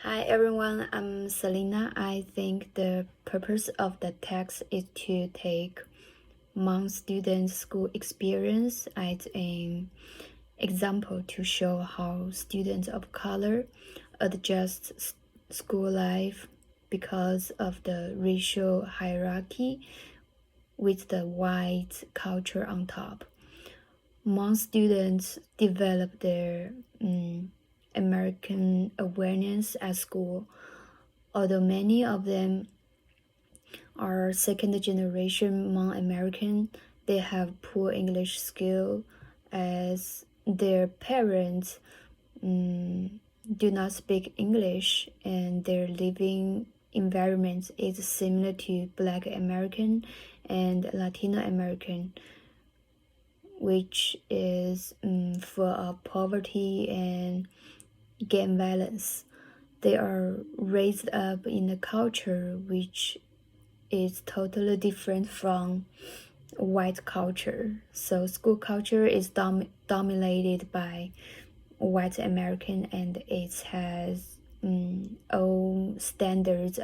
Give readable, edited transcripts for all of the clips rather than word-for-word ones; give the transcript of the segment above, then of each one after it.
Hi everyone, I'm Selena. I think the purpose of the text is to take Hmong students' school experience as an example to show how students of color adjust school life because of the racial hierarchy with the white culture on top. Hmong students develop their American awareness at school, although many of them are second generation Hmong American. They have poor English skill as their parents do not speak English and their living environment is similar to Black American and Latino American, which is full of poverty and gang violence. They are raised up in a culture which is totally different from white culture. So school culture is dominated by white American, and it has own standards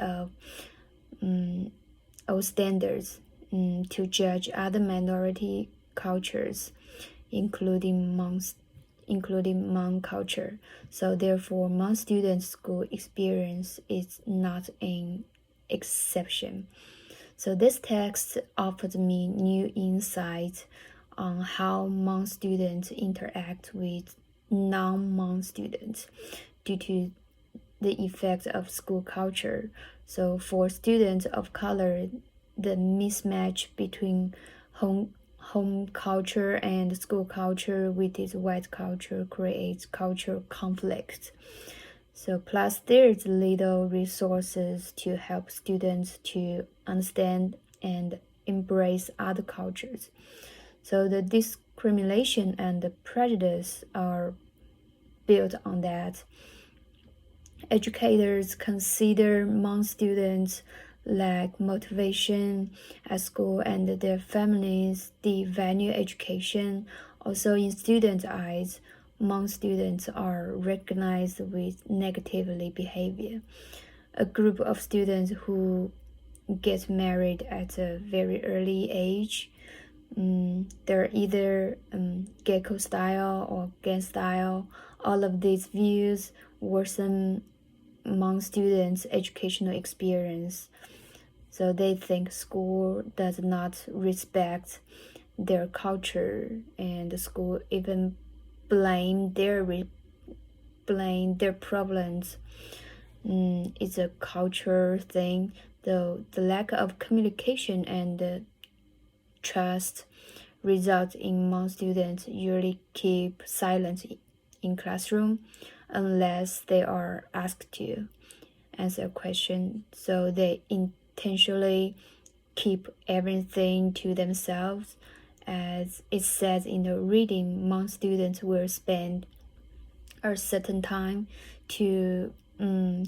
to judge other minority cultures, including Hmong culture. So therefore, Hmong students' school experience is not an exception. So this text offers me new insights on how Hmong students interact with non-Hmong students due to the effect of school culture. So for students of color, the mismatch between home culture and school culture with its white culture creates cultural conflict. So plus there's little resources to help students to understand and embrace other cultures. So the discrimination and the prejudice are built on that. Educators consider Hmong students lack motivation at school and their families devalue education. Also in students' eyes, Hmong students are recognized with negatively behavior. A group of students who get married at a very early age, they're either gecko style or gang style. All of these views worsen Hmong students' educational experience. So they think school does not respect their culture, and the school even blame their problems. It's a culture thing, though the lack of communication and trust results in Hmong students usually keep silent in classroom unless they are asked to answer a question. So they intentionally keep everything to themselves. As it says in the reading, Hmong students will spend a certain time to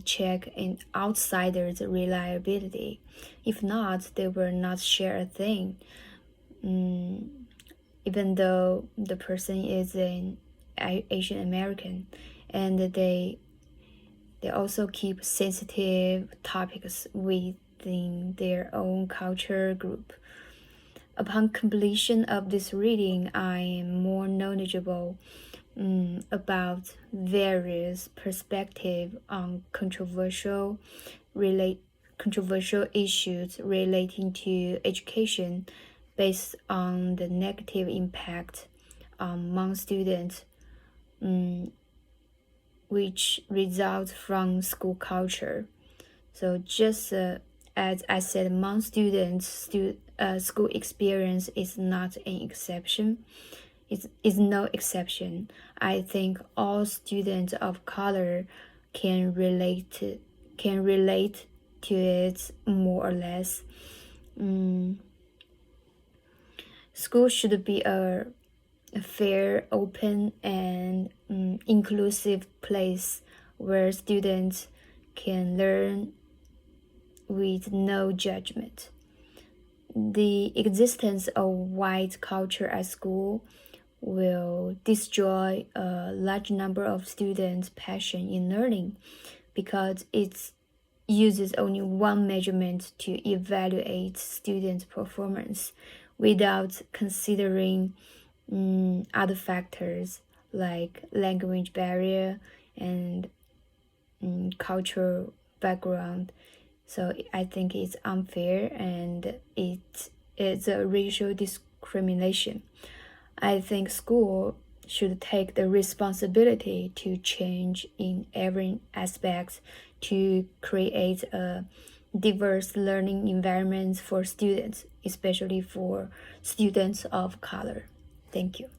check an outsider's reliability. If not, they will not share a thing. Even though the person is an Asian American, and they also keep sensitive topics within their own culture group. Upon completion of this reading, I am more knowledgeable about various perspectives on controversial issues relating to education based on the negative impact among students, which results from school culture. So just as I said, Hmong students' school experience is not an exception. Is no exception. I think all students of color can relate to it more or less. School should be a fair, open, and inclusive place where students can learn with no judgment. The existence of white culture at school will destroy a large number of students' passion in learning, because it uses only one measurement to evaluate students' performance without considering other factors like language barrier and cultural background. So I think it's unfair and it is a racial discrimination. I think school should take the responsibility to change in every aspect to create a diverse learning environment for students, especially for students of color. Thank you.